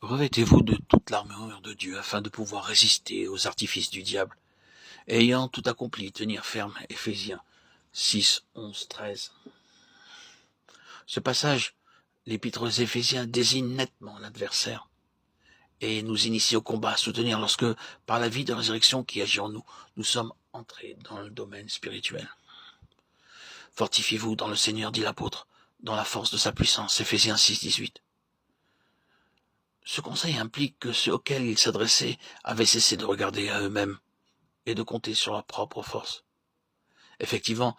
Revêtez-vous de toute l'armure de Dieu afin de pouvoir résister aux artifices du diable. Ayant tout accompli, tenir ferme. Éphésiens 6, 11, 13. Ce passage, l'épître aux Éphésiens, désigne nettement l'adversaire et nous initie au combat à soutenir lorsque, par la vie de résurrection qui agit en nous, nous sommes entrés dans le domaine spirituel. Fortifiez-vous dans le Seigneur, dit l'apôtre, dans la force de sa puissance. Éphésiens 6, 18. Ce conseil implique que ceux auxquels il s'adressait avaient cessé de regarder à eux-mêmes et de compter sur leur propre force. Effectivement,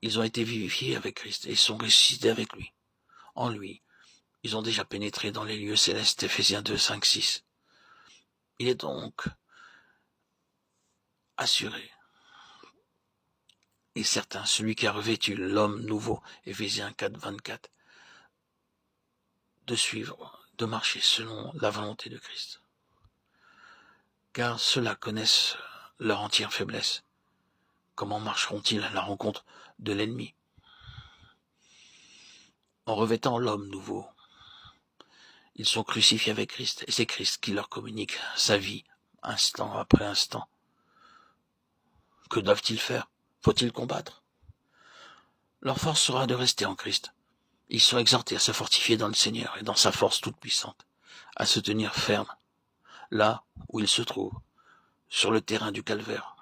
ils ont été vivifiés avec Christ et sont ressuscités avec lui. En lui, ils ont déjà pénétré dans les lieux célestes. Éphésiens 2, 5, 6. Il est donc assuré et certain, celui qui a revêtu l'homme nouveau, Éphésiens 4, 24, de suivre, de marcher selon la volonté de Christ. Car ceux-là connaissent leur entière faiblesse. Comment marcheront-ils à la rencontre de l'ennemi? En revêtant l'homme nouveau, ils sont crucifiés avec Christ, et c'est Christ qui leur communique sa vie, instant après instant. Que doivent-ils faire? Faut-il combattre? Leur force sera de rester en Christ. Ils sont exhortés à se fortifier dans le Seigneur et dans sa force toute puissante, à se tenir ferme, là où ils se trouvent, sur le terrain du calvaire,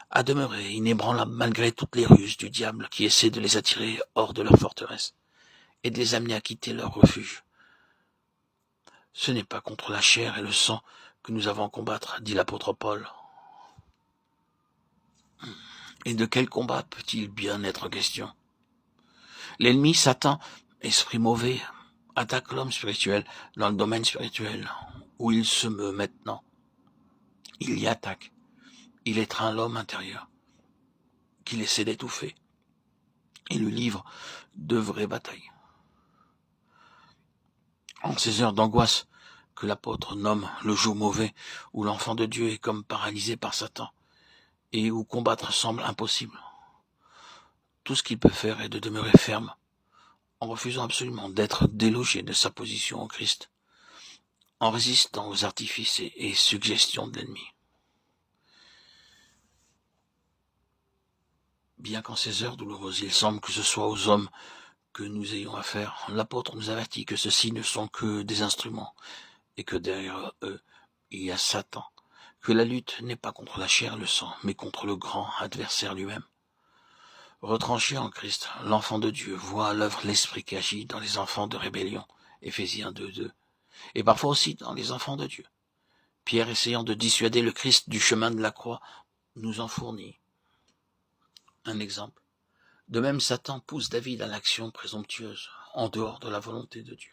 à demeurer inébranlables malgré toutes les ruses du diable qui essaie de les attirer hors de leur forteresse et de les amener à quitter leur refuge. Ce n'est pas contre la chair et le sang que nous avons à combattre, dit l'apôtre Paul. Et de quel combat peut-il bien être question? L'ennemi, Satan, esprit mauvais, attaque l'homme spirituel dans le domaine spirituel où il se meut maintenant. Il y attaque. Il étreint l'homme intérieur, qu'il essaie d'étouffer, et lui livre de vraies batailles. En ces heures d'angoisse que l'apôtre nomme le jour mauvais, où l'enfant de Dieu est comme paralysé par Satan, et où combattre semble impossible, tout ce qu'il peut faire est de demeurer ferme, en refusant absolument d'être délogé de sa position en Christ, en résistant aux artifices et suggestions de l'ennemi. Bien qu'en ces heures douloureuses, il semble que ce soit aux hommes que nous ayons affaire, l'apôtre nous avertit que ceux-ci ne sont que des instruments, et que derrière eux, il y a Satan, que la lutte n'est pas contre la chair et le sang, mais contre le grand adversaire lui-même. Retranché en Christ, l'enfant de Dieu voit à l'œuvre l'esprit qui agit dans les enfants de rébellion, Éphésiens 2, 2, et parfois aussi dans les enfants de Dieu. Pierre, essayant de dissuader le Christ du chemin de la croix, nous en fournit un exemple. De même, Satan pousse David à l'action présomptueuse, en dehors de la volonté de Dieu.